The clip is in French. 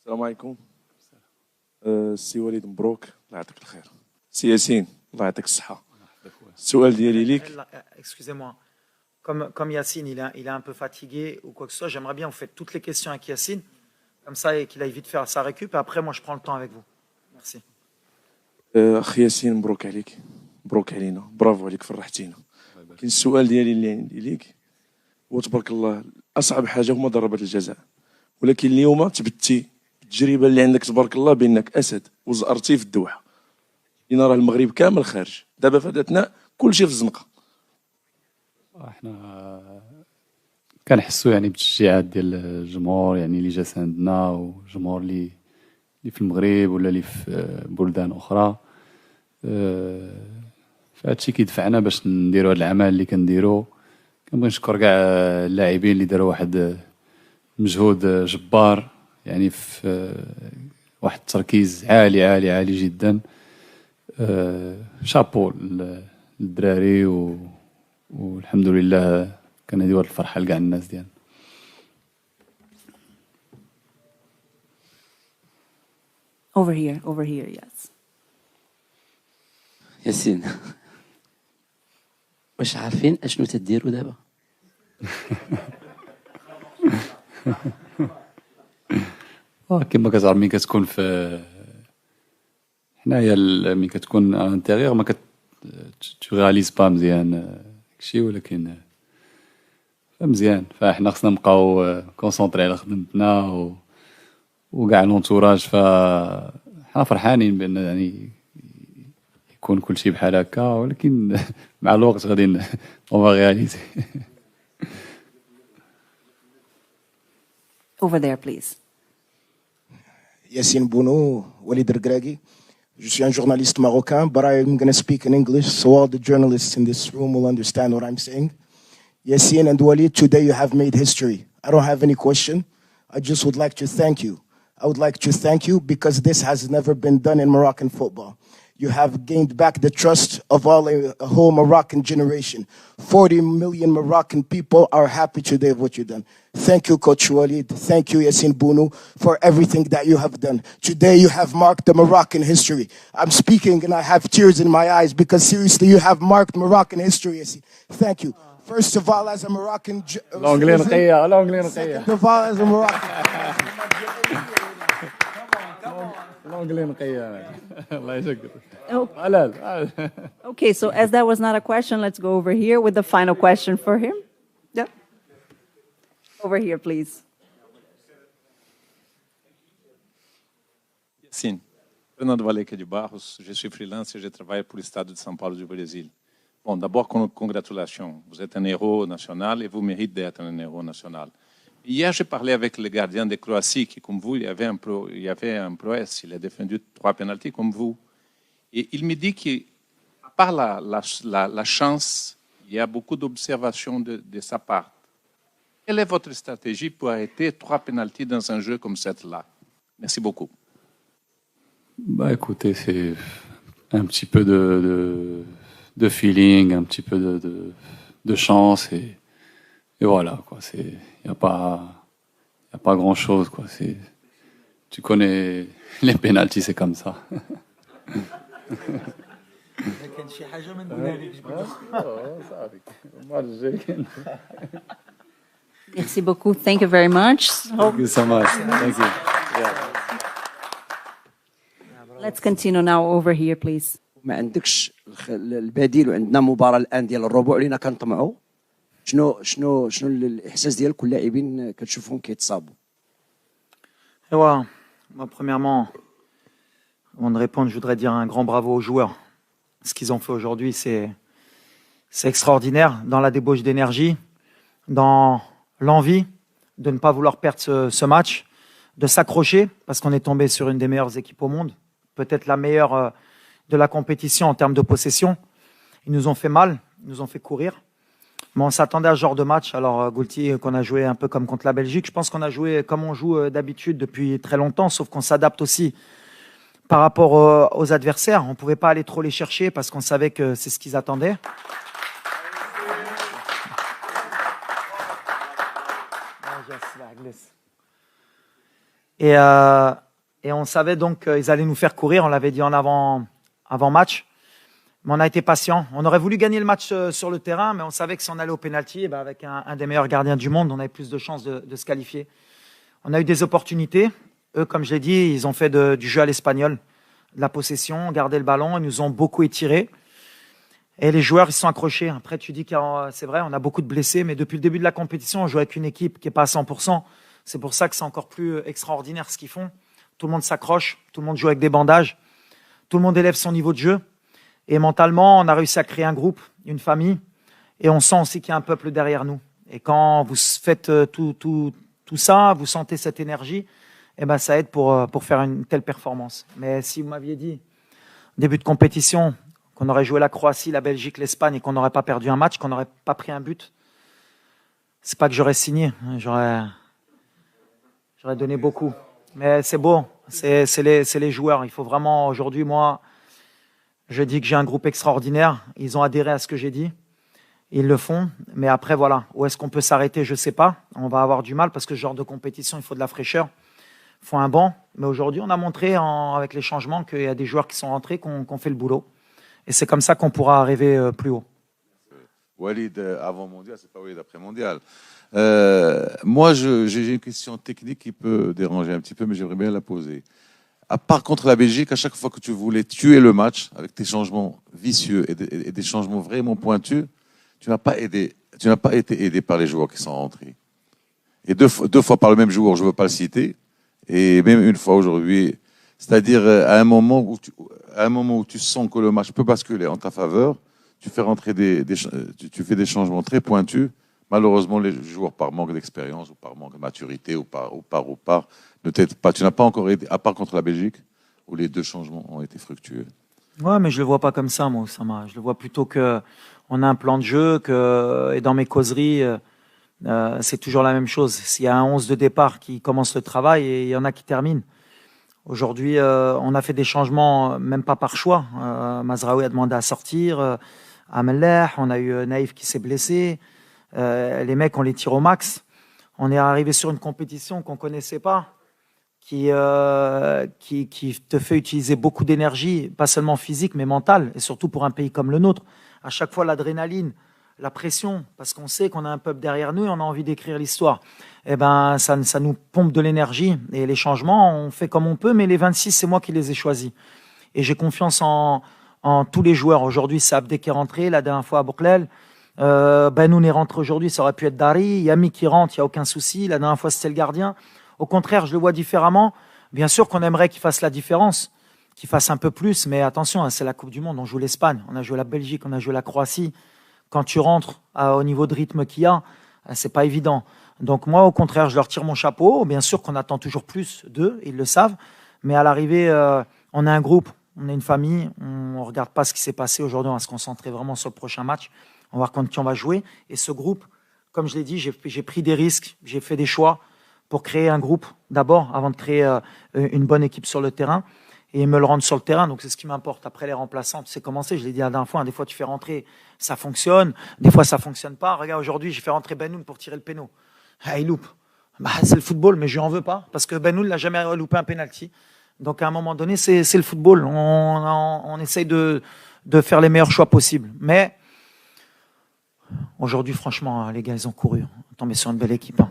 السلام عليكم. السي وليد مبروك الله يعطيك الخير. سي ياسين الله يعطيك الصحة. السؤال ديالي ليك. Excusez-moi. Comme Yacine, il est un peu fatigué ou quoi que ce soit, j'aimerais bien vous faites toutes les questions avec Yacine, comme ça, et qu'il aille vite faire sa récup, et après, moi, je prends le temps avec vous. Merci. أخي ياسين مبروك عليك، مبروك علينا، برافو عليك فرحتينا. كاين السؤال ديالي اللي عندي ليك هو تبارك الله أصعب حاجة هما ضربات الجزاء، ولكن اليوم تبتي التجربة اللي عندك تبارك الله بأنك أسد وزأرتي في الدوحة. لأن راه المغرب كامل خارج، دابا في هذا الأثناء كلشي في الزنقة. احنا كنحسوا يعني بالتشجيعات ديال الجمهور يعني اللي جا ساندنا والجمهور اللي في المغرب ولا اللي في بلدان اخرى. فهادشي كيدفعنا باش نديروا هذا العمل اللي كنديروا. كنبغي نشكر كاع اللاعبين اللي داروا واحد مجهود جبار يعني في واحد التركيز عالي عالي عالي جدا. شابو للدراري والحمد لله كنهديو هاد الفرحة لكاع الناس ديالنا. Over here, yes. ياسين واش عارفين اشنو تديروا دابا؟ كما كتعرف ملي كتكون في حنايا ملي كتكون انتيريور ما تغاليز با مزيان داكشي، ولكن مزيان. فاحنا خصنا نبقاو كونسونطري على خدمتنا وكاع لونتوراج. فاحنا فرحانين بان يعني يكون كل شيء بحال هكا، ولكن مع الوقت غادي اون رياليزي. Over there, please. Yassine Bounou, Walid Regragui. Je suis un journaliste marocain, but I'm going to speak in English so all the journalists in this room will understand what I'm saying. Yassine and Walid, today you have made history. I don't have any question. I just would like to thank you. I would like to thank you because this has never been done in Moroccan football. You have gained back the trust of a whole Moroccan generation. 40 million Moroccan people are happy today of what you've done. Thank you, Coach Walid. Thank you, Yassine Bounou, for everything that you have done. Today you have marked the Moroccan history. I'm speaking and I have tears in my eyes because seriously, you have marked Moroccan history, Yassine. Thank you. First of all, as a Moroccan citizen, second of all, as a Moroccan. Okay, so as that was not a question, let's go over here with the final question for him. Yep. Over here, please. Sim, Fernando Valeca de Barros, je suis freelance et je travaille pour le Stade de São Paulo du Brésil. Bon, d'abord, congratulations. Vous êtes un héros national et vous méritez d'être un héros national. Hier, j'ai parlé avec le gardien de Croatie qui, comme vous, il y avait un prouesse. Il a défendu 3 pénaltys comme vous. Et il me dit qu'à part la chance, il y a beaucoup d'observations de sa part. Quelle est votre stratégie pour arrêter 3 pénaltys dans un jeu comme celui-là? Merci beaucoup. Bah écoutez, c'est un petit peu de feeling, un petit peu de chance et voilà quoi. Il y a pas grand chose quoi. Tu connais les pénaltys, c'est comme ça. Merci beaucoup. Thank you very much. Thank you so much. Thank you. Let's continue now over here, please. ما عندكش البديل وعندنا مباراة الآن ديال الربع لينا كنطمعوا. شنو الإحساس ديالك واللاعبين كتشوفهم كيتصابوا؟ Moi, premièrement, avant de répondre, je voudrais dire un grand bravo aux joueurs. Ce qu'ils ont fait aujourd'hui, c'est extraordinaire dans la débauche d'énergie, dans l'envie de ne pas vouloir perdre ce match, de s'accrocher parce qu'on est tombé sur une des meilleures équipes au monde, peut-être la meilleure de la compétition en termes de possession. Ils nous ont fait mal, ils nous ont fait courir. Mais on s'attendait à ce genre de match. Alors, Goulti, qu'on a joué un peu comme contre la Belgique, je pense qu'on a joué comme on joue d'habitude depuis très longtemps, sauf qu'on s'adapte aussi par rapport aux adversaires. On ne pouvait pas aller trop les chercher parce qu'on savait que c'est ce qu'ils attendaient. Et on savait donc qu'ils allaient nous faire courir. On l'avait dit en avant-match. Mais on a été patient. On aurait voulu gagner le match sur le terrain, mais on savait que si on allait au pénalty, avec un des meilleurs gardiens du monde, on avait plus de chances de se qualifier. On a eu des opportunités. Eux, comme je l'ai dit, ils ont fait du jeu à l'espagnol, de la possession, gardé le ballon. Ils nous ont beaucoup étirés. Et les joueurs, ils se sont accrochés. Après, tu dis que c'est vrai, on a beaucoup de blessés, mais depuis le début de la compétition, on joue avec une équipe qui n'est pas à 100%. C'est pour ça que c'est encore plus extraordinaire ce qu'ils font. Tout le monde s'accroche, tout le monde joue avec des bandages, tout le monde élève son niveau de jeu. Et mentalement, on a réussi à créer un groupe, une famille, et on sent aussi qu'il y a un peuple derrière nous. Et quand vous faites tout ça, vous sentez cette énergie, eh ben, ça aide pour faire une telle performance. Mais si vous m'aviez dit, début de compétition, qu'on aurait joué la Croatie, la Belgique, l'Espagne et qu'on n'aurait pas perdu un match, qu'on n'aurait pas pris un but, c'est pas que j'aurais signé, j'aurais donné beaucoup. Mais c'est beau, c'est les joueurs. Il faut vraiment, aujourd'hui, moi, je dis que j'ai un groupe extraordinaire. Ils ont adhéré à ce que j'ai dit. Ils le font. Mais après, voilà, où est-ce qu'on peut s'arrêter, je ne sais pas. On va avoir du mal parce que ce genre de compétition, il faut de la fraîcheur. Il faut un banc. Mais aujourd'hui, on a montré avec les changements qu'il y a des joueurs qui sont rentrés, qui ont fait le boulot. Et c'est comme ça qu'on pourra arriver plus haut. Walid avant mondial, c'est pas Walid après mondial. Moi, j'ai une question technique qui peut déranger un petit peu, mais j'aimerais bien la poser. À part contre la Belgique, à chaque fois que tu voulais tuer le match avec tes changements vicieux et des changements vraiment pointus, tu n'as pas été aidé par les joueurs qui sont rentrés. Et deux fois par le même joueur, je ne veux pas le citer, et même une fois aujourd'hui. C'est-à-dire à un moment où tu sens que le match peut basculer en ta faveur, tu fais rentrer tu fais des changements très pointus. Malheureusement, les joueurs, par manque d'expérience ou par manque de maturité ou par, ne t'aident pas. Tu n'as pas encore aidé, à part contre la Belgique, où les deux changements ont été fructueux. Ouais, mais je le vois pas comme ça, moi, Oussama. Je le vois plutôt que on a un plan de jeu, et dans mes causeries, c'est toujours la même chose. S'il y a un 11 de départ qui commence le travail, et il y en a qui terminent. Aujourd'hui, on a fait des changements, même pas par choix. Mazraoui a demandé à sortir, Amellah, on a eu Naïf qui s'est blessé. Les mecs, on les tire au max. On est arrivé sur une compétition qu'on connaissait pas, qui te fait utiliser beaucoup d'énergie, pas seulement physique, mais mentale, et surtout pour un pays comme le nôtre. À chaque fois, l'adrénaline, la pression, parce qu'on sait qu'on a un peuple derrière nous et on a envie d'écrire l'histoire. Eh ben, ça nous pompe de l'énergie. Et les changements, on fait comme on peut, mais les 26, c'est moi qui les ai choisis. Et j'ai confiance en tous les joueurs. Aujourd'hui, c'est Abdé qui est rentré, la dernière fois à Bouklel. Benoun est rentré aujourd'hui, ça aurait pu être Dari. Yami qui rentre, il n'y a aucun souci. La dernière fois, c'était le gardien. Au contraire, je le vois différemment. Bien sûr qu'on aimerait qu'il fasse la différence, qu'il fasse un peu plus, mais attention, c'est la Coupe du Monde. On joue l'Espagne, on a joué la Belgique, on a joué la Croatie. Quand tu rentres au niveau de rythme qu'il y a, c'est pas évident. Donc moi, au contraire, je leur tire mon chapeau. Bien sûr qu'on attend toujours plus d'eux, ils le savent. Mais à l'arrivée, on a un groupe, on est une famille. On regarde pas ce qui s'est passé aujourd'hui. On va se concentrer vraiment sur le prochain match. On va voir contre qui on va jouer. Et ce groupe, comme je l'ai dit, j'ai pris des risques, j'ai fait des choix pour créer un groupe d'abord, avant de créer une bonne équipe sur le terrain. Et me le rendre sur le terrain, donc c'est ce qui m'importe. Après les remplaçants, c'est commencé, je l'ai dit la dernière fois, des fois tu fais rentrer, ça fonctionne, des fois ça fonctionne pas. Regarde, aujourd'hui, j'ai fait rentrer Benoun pour tirer le péno. Ah, il loupe. C'est le football, mais je lui en veux pas, parce que Benoun n'a jamais loupé un penalty. Donc à un moment donné, c'est le football. On essaye de faire les meilleurs choix possibles. Mais aujourd'hui, franchement, les gars, ils ont couru. On est tombé sur une belle équipe.